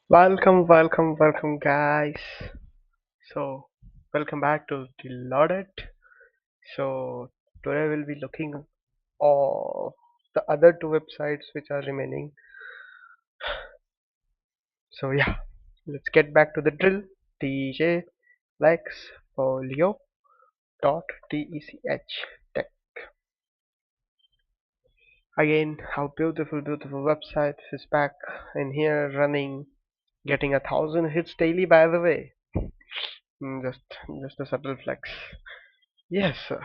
Welcome, guys. So, welcome back to the Laudit. So, today we'll be looking at the other two websites which are remaining. So, yeah, let's get back to the drill. djlexfolio.tech. Again, our beautiful website is back in here running, getting 1,000 hits daily. By the way, just a subtle flex. Yes, sir.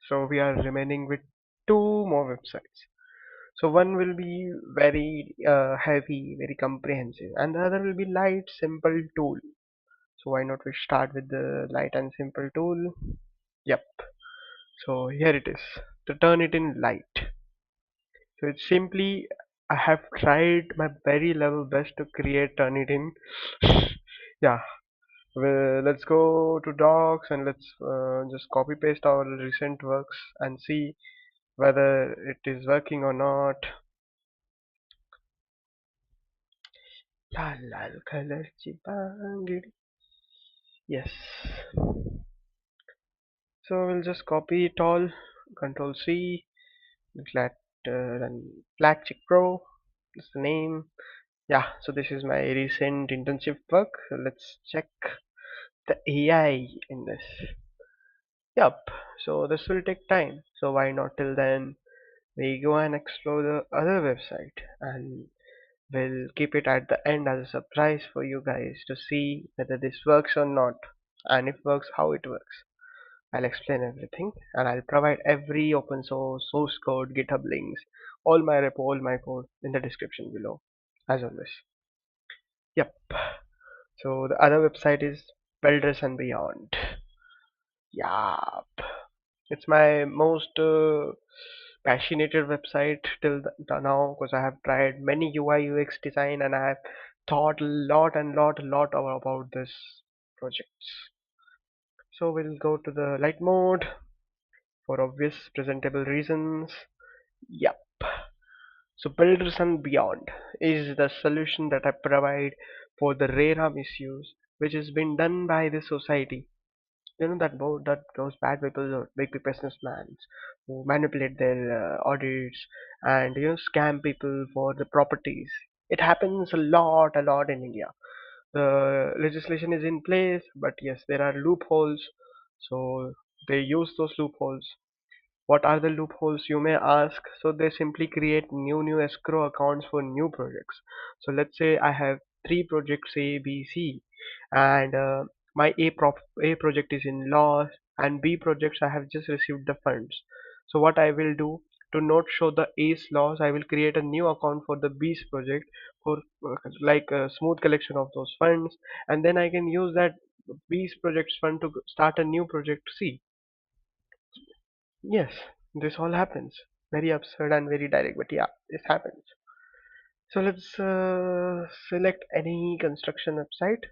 So we are remaining with two more websites. So one will be very heavy, very comprehensive, and the other will be light, simple tool. So why not we start with the light and simple tool? Yep. So here it is. To turn it in light. So it's simply I have tried my very level best to create Turnitin. Yeah. Well, let's go to docs and let's just copy paste our recent works and see whether it is working or not. लाल लाल कलरची बांगडी. Yes. So we'll just copy it all. Control C. Glad then Black Chick Pro. That's the name. Yeah. So this is my recent internship work. So let's check the AI in this. Yup. So this will take time. So why not till then we go and explore the other website and we'll keep it at the end as a surprise for you guys to see whether this works or not, and if works, how it works. I'll explain everything and I'll provide every open source code, GitHub links, all my repo, all my code in the description below, as always. Yep. So the other website is Builders and Beyond. Yup. It's my most passionated website till now because I have tried many UI UX design and I have thought a lot and lot about this projects. So we'll go to the light mode for obvious presentable reasons. Yep. So Builders and Beyond is the solution that I provide for the rare misuse which has been done by the society. You know that those bad people or big businessmen who manipulate their audits and scam people for the properties. It happens a lot in India. The legislation is in place, but yes, there are loopholes. So they use those loopholes. What are the loopholes, you may ask? So they simply create new escrow accounts for new projects. So let's say I have three projects A, B, C, and my A project is in loss, and B projects I have just received the funds. So what I will do to not show the A's loss, I will create a new account for the B's project for like a smooth collection of those funds, and then I can use that B's project's fund to start a new project C. Yes, this all happens. Very absurd and very direct, but yeah, this happens. So let's select any construction website.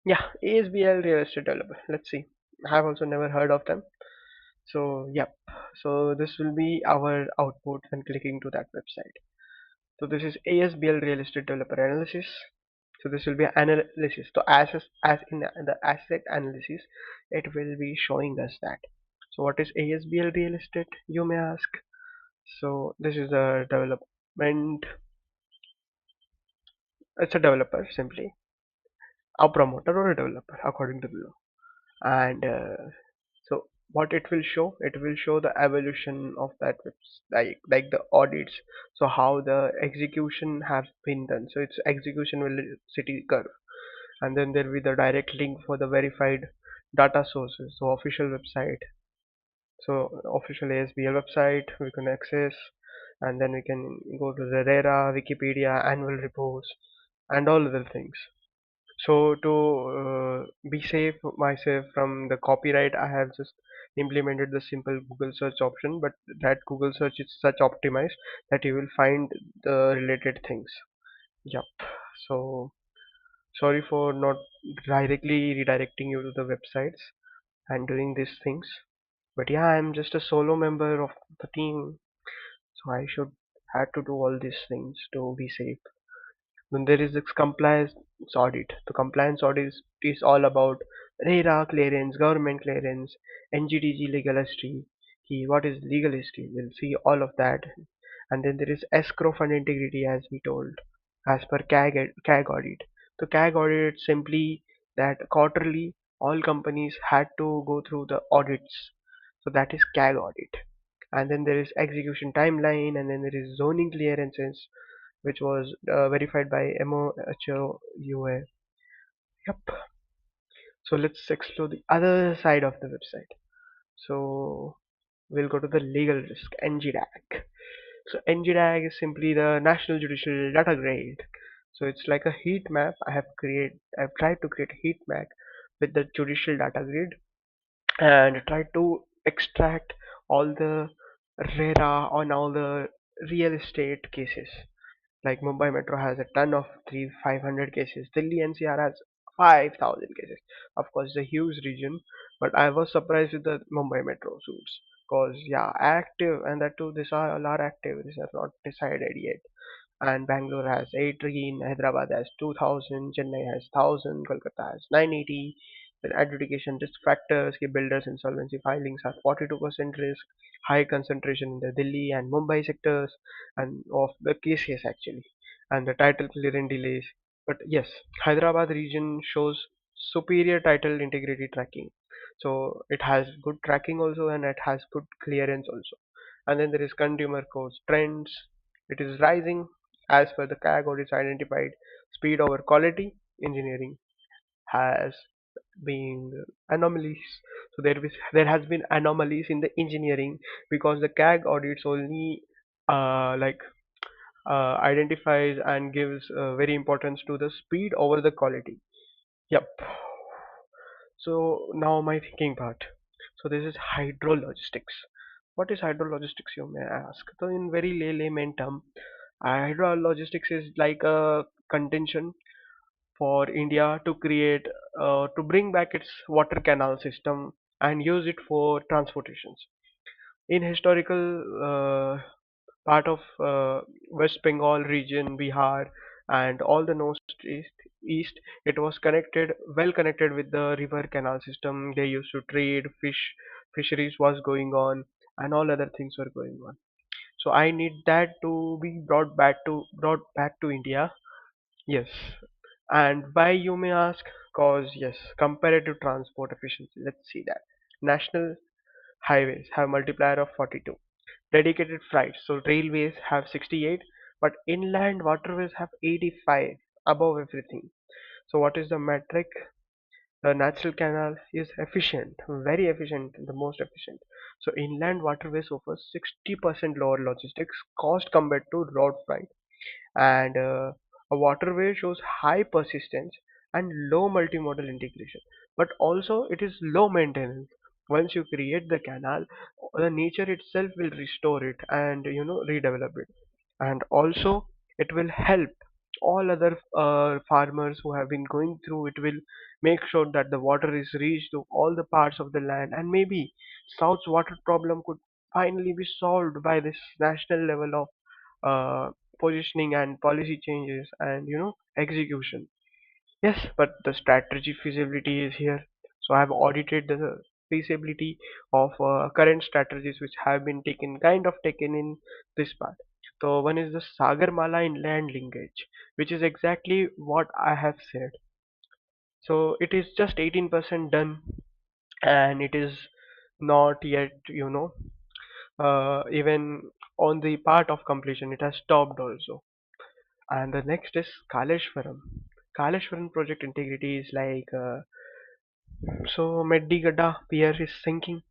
Yeah, ASBL real estate developer. Let's see. I have also never heard of them. So yep. So this will be our output when clicking to that website. So this is ASBL real estate developer analysis. So this will be analysis. So as in the asset analysis, it will be showing us that. So what is ASBL real estate, you may ask? So this is a development. It's a developer simply, a promoter or a developer according to the law. And so what it will show the evolution of that like the audits. So how the execution has been done. So its execution velocity curve, and then there will be the direct link for the verified data sources. So official website. So official ASBL website we can access, and then we can go to the RERA, Wikipedia, annual reports, and all other things. So to be safe myself from the copyright, I have just implemented the simple Google search option, but that Google search is such optimized that you will find the related things. Yup. So sorry for not directly redirecting you to the websites and doing these things. But yeah, I'm just a solo member of the team, so I should have to do all these things to be safe. Then there is this compliance audit. The compliance audit is all about RERA clearance, government clearance, NGDG legal history. What is legal history? We'll see all of that. And then there is escrow fund integrity, as we told, as per CAG audit. The CAG audit simply that quarterly all companies had to go through the audits. So that is CAG audit. And then there is execution timeline, and then there is zoning clearances, which was verified by MOHOUA. Yep. So let's explore the other side of the website. So we'll go to the legal risk, NGDAG. So NGDAG is simply the National Judicial Data Grid. So it's like a heat map. I've tried to create a heat map with the judicial data grid and tried to extract all the RERA on all the real estate cases. Like Mumbai Metro has a ton of 500 cases. Delhi NCR has 5,000 cases. Of course, it's a huge region, but I was surprised with the Mumbai Metro suits. Cause yeah, active, and that too, these are all are active. These are not decided yet. And Bangalore has 18, Hyderabad has 2000, Chennai has 1000, Kolkata has 980. Then adjudication risk factors, ki builders insolvency filings are 42% risk, high concentration in the Delhi and Mumbai sectors, and of the cases actually, and the title clearance delays. But yes, Hyderabad region shows superior title integrity tracking. So it has good tracking also, and it has good clearance also. And then there is consumer codes trends. It is rising as per the CAG audits identified. Speed over quality engineering has been anomalies. So there has been anomalies in the engineering because the CAG audits only like identifies and gives very importance to the speed over the quality. Yep. So now my thinking part. So this is hydrologistics. What is hydrologistics, you may ask? So in very layman term, hydrologistics is like a contention for India to create, to bring back its water canal system and use it for transportations. In historical part of West Bengal region, Bihar, and all the east, it was well connected with the river canal system. They used to trade, fisheries was going on, and all other things were going on. So I need that to be brought back to India. Yes, and why, you may ask? Cause yes, comparative transport efficiency. Let's see that. National highways have multiplier of 42. Dedicated flights, so railways have 68, but inland waterways have 85, above everything. So what is the metric? The natural canal is efficient, very efficient, the most efficient. So inland waterways offer 60% lower logistics cost compared to road flight, and a waterway shows high persistence and low multimodal integration, but also it is low maintenance. Once you create the canal, the nature itself will restore it and redevelop it. And also it will help all other farmers who have been going through. It will make sure that the water is reached to all the parts of the land, and maybe South's water problem could finally be solved by this national level of uh, positioning and policy changes and execution. Yes, but the strategy feasibility is here. So I have audited the feasibility of current strategies which have been taken in this part. So one is the Sagarmala inland linkage, which is exactly what I have said. So it is just 18% done, and it is not yet, even on the part of completion. It has stopped also. And the next is Kaleshwaram. Kaleshwaram project integrity is like so Meddigada pier is sinking,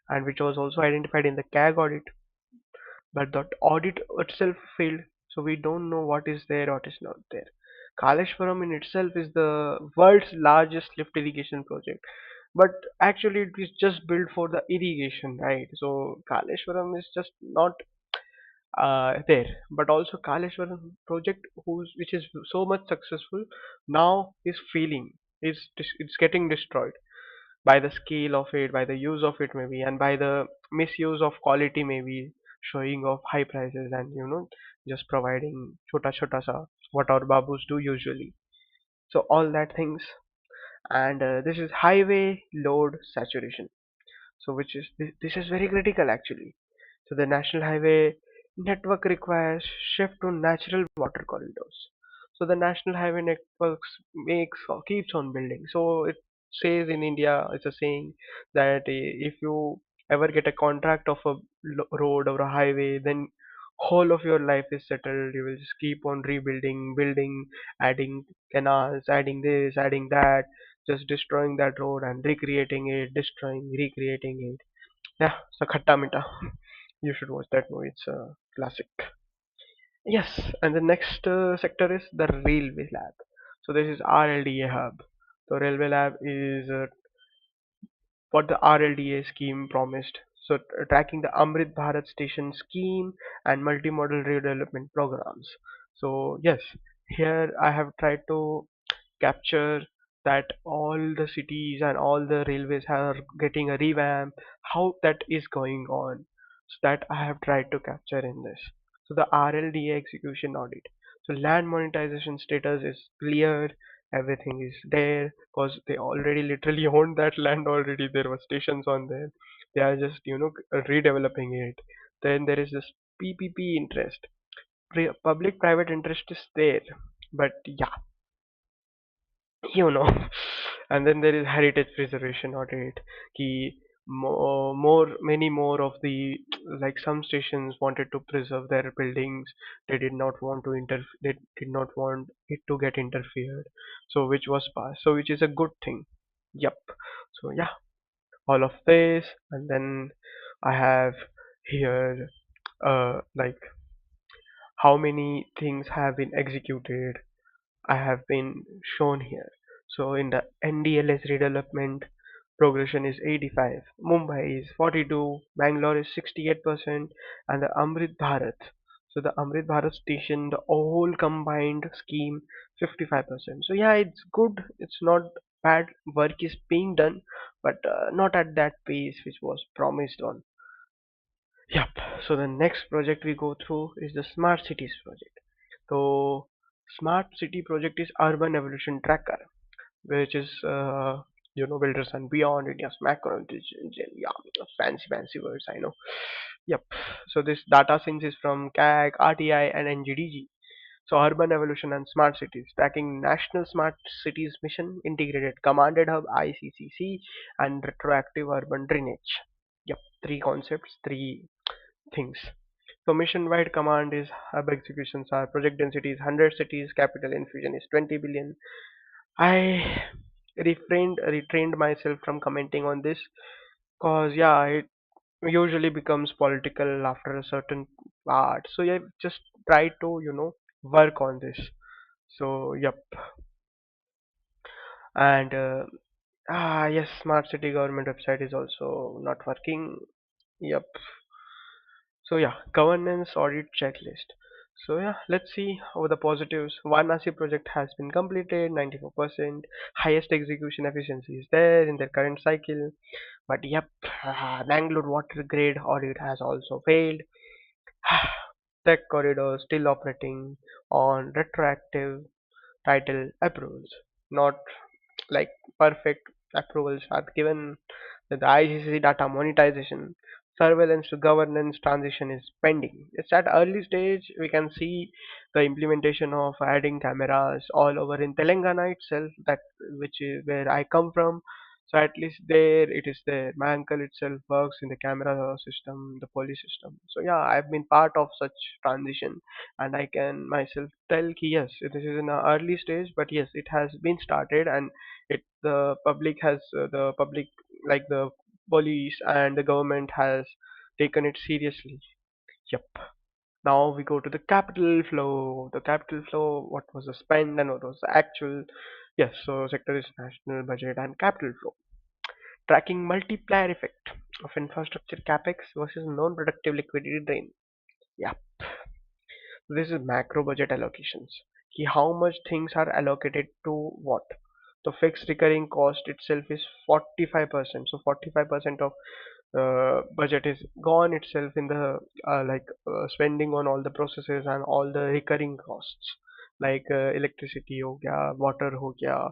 and which was also identified in the CAG audit, but that audit itself failed. So we don't know what is there, what is not there. Kaleshwaram in itself is the world's largest lift irrigation project, but actually it is just built for the irrigation, right? So Kaleshwaram is just not there. But also Kaleshwaram project, which is so much successful, now is failing. It's getting destroyed by the scale of it, by the use of it maybe, and by the misuse of quality maybe, showing of high prices and just providing chota chota sa what our babus do usually. So all that things, and this is highway load saturation. So which is this is very critical actually. So the national highway network requires shift to natural water corridors. So the national highway networks makes or keeps on building. So it says in India, it's a saying that if you ever get a contract of a road or a highway, then whole of your life is settled. You will just keep on rebuilding, building, adding canals, adding this, adding that, just destroying that road and recreating it, destroying, recreating it. Yeah, so Khatta Mita. You should watch that movie. It's a classic. Yes, and the next sector is the Railway Lab. So this is RLDA hub. So Railway Lab is what the RLDA scheme promised. So tracking the Amrit Bharat station scheme and multimodal redevelopment programs. So yes, here I have tried to capture that all the cities and all the railways are getting a revamp, how that is going on. So that I have tried to capture in this. So the RLDA execution audit. So land monetization status is clear, everything is there because they already literally owned that land already. There were stations on there. They are just redeveloping it. Then there is this PPP interest. Public-private interest is there, but yeah, you know. And then there is heritage preservation audit. Key many more of the, like, some stations wanted to preserve their buildings. They did not want to they did not want it to get interfered, so which was passed, so which is a good thing. Yep. So yeah, all of this. And then I have here like how many things have been executed, I have been shown here. So in the NDLS redevelopment, progression is 85, Mumbai is 42, Bangalore is 68%, and the Amrit Bharat. So the Amrit Bharat station, the whole combined scheme, 55%. So yeah, it's good. It's not bad. Work is being done, but not at that pace which was promised on. Yep. So the next project we go through is the Smart Cities project. So Smart City project is Urban Evolution Tracker, which is builders and beyond India's macro intelligence. Yeah, fancy words I know. Yep. So this data since is from CAG, RTI, and NGDG. So Urban Evolution and Smart Cities, tracking National Smart Cities Mission, Integrated Commanded Hub (ICCC), and Retroactive Urban Drainage. Yep, three concepts, three things. So mission-wide command is hub executions are project density is 100 cities, capital infusion is 20 billion. I retrained myself from commenting on this cause yeah, it usually becomes political after a certain part. So yeah, just try to work on this. So yep, and yes, smart city government website is also not working. Yep. So yeah, governance audit checklist. So yeah, let's see over the positives. Varanasi project has been completed, 94%. Highest execution efficiency is there in their current cycle. But yep, Bangalore water grade audit has also failed. Tech corridor still operating on retroactive title approvals. Not like perfect approvals are given. The ICC data monetization, surveillance to governance transition is pending. It's at early stage. We can see the implementation of adding cameras all over in Telangana itself, that which is where I come from. So at least there it is there. My uncle itself works in the camera system, the police system. So yeah, I've been part of such transition, and I can myself tell ki yes, this is in an early stage, but yes, it has been started, and the public has the public, like the police and the government, has taken it seriously. Yep. Now we go to the capital flow. The capital flow, what was the spend and what was the actual. Yes, so sector is national budget and capital flow. Tracking multiplier effect of infrastructure capex versus non-productive liquidity drain. Yeah, this is macro budget allocations. How much things are allocated to what? The fixed recurring cost itself is 45%. So 45% of budget is gone itself in the spending on all the processes and all the recurring costs like electricity ho gaya, water ho gaya,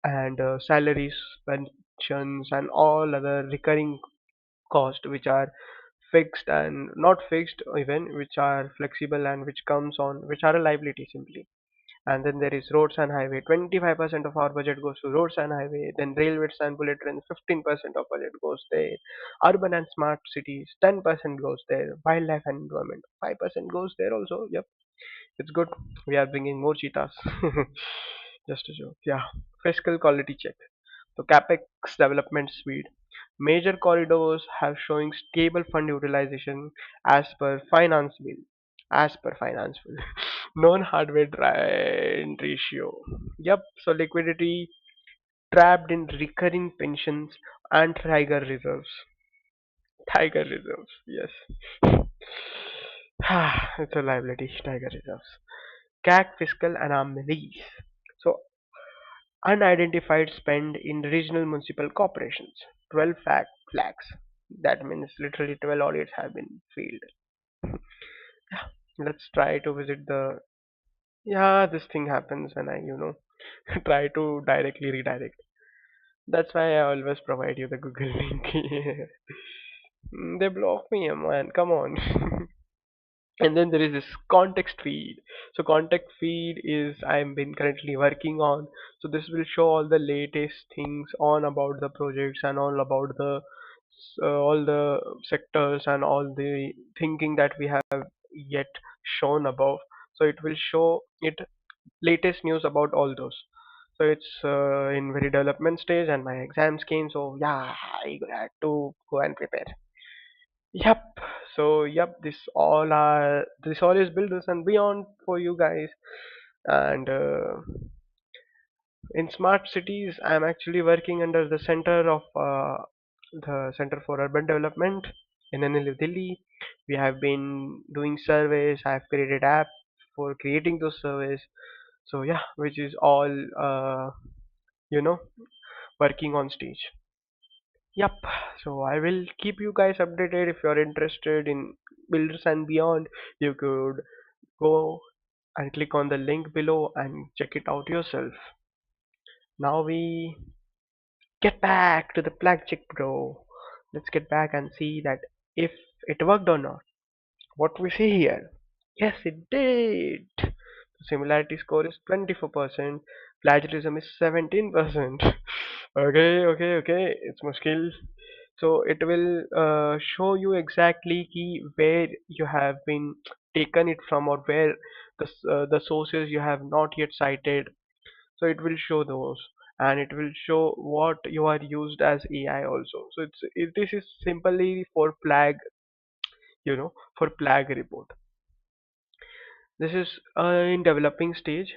and salaries, pensions, and all other recurring costs which are fixed and not fixed even, which are flexible and which comes on, which are a liability simply. And then there is roads and highway. 25% of our budget goes to roads and highway. Then railways and bullet trains. 15% of budget goes there. Urban and smart cities. 10% goes there. Wildlife and environment. 5% goes there also. Yep, it's good. We are bringing more cheetahs. Just a joke. Yeah. Fiscal quality check. So capex development speed. Major corridors have showing stable fund utilization as per finance bill. As per finance bill. Non-hardware drain ratio. Yep. So liquidity trapped in recurring pensions and tiger reserves. Tiger reserves. Yes. It's a liability. Tiger reserves. CAC fiscal anomalies. So unidentified spend in regional municipal corporations. 12 fact flags. That means literally 12 audits have been failed. Yeah, let's try to visit the. Yeah, this thing happens when I try to directly redirect. That's why I always provide you the Google link. They block me, man. Come on. And then there is this context feed. So context feed is I'm been currently working on. So this will show all the latest things on about the projects and all about the all the sectors and all the thinking that we have yet shown above. So it will show it latest news about all those. So it's in very development stage and my exams came. So yeah, I had to go and prepare. Yep. So yep, this all is builders and beyond for you guys. And in smart cities, I'm actually working under the Center for Urban Development in New Delhi. We have been doing surveys. I've created app for creating those surveys. So yeah, which is all you know working on stage. Yep. So I will keep you guys updated. If you're interested in builders and beyond, you could go and click on the link below and check it out yourself. Now we get back to the plug check, bro. Let's get back and see that if it worked or not. What we see here. Yes, it did. The similarity score is 24%. Plagiarism is 17%. Okay, okay, okay. It's mushkil. So it will show you exactly where you have been taken it from or where the sources you have not yet cited. So it will show those and it will show what you are used as AI also. So this is simply for flag report. This is in developing stage.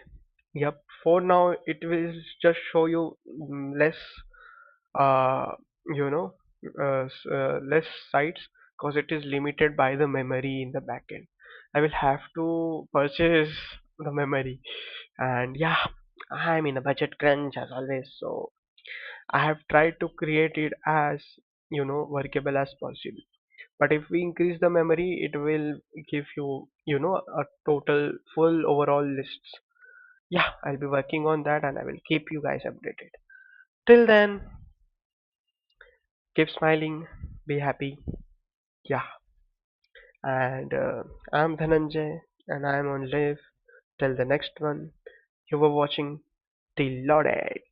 Yep. For now, it will just show you less, uh, you know, less sites because it is limited by the memory in the backend. I will have to purchase the memory, and yeah, I'm in a budget crunch as always. So I have tried to create it as workable as possible. But if we increase the memory, it will give you a total full overall lists. Yeah, I'll be working on that and I will keep you guys updated. Till then, keep smiling, be happy. Yeah, and I'm Dhananjay and I'm on live. Till the next one, you were watching The Loaded.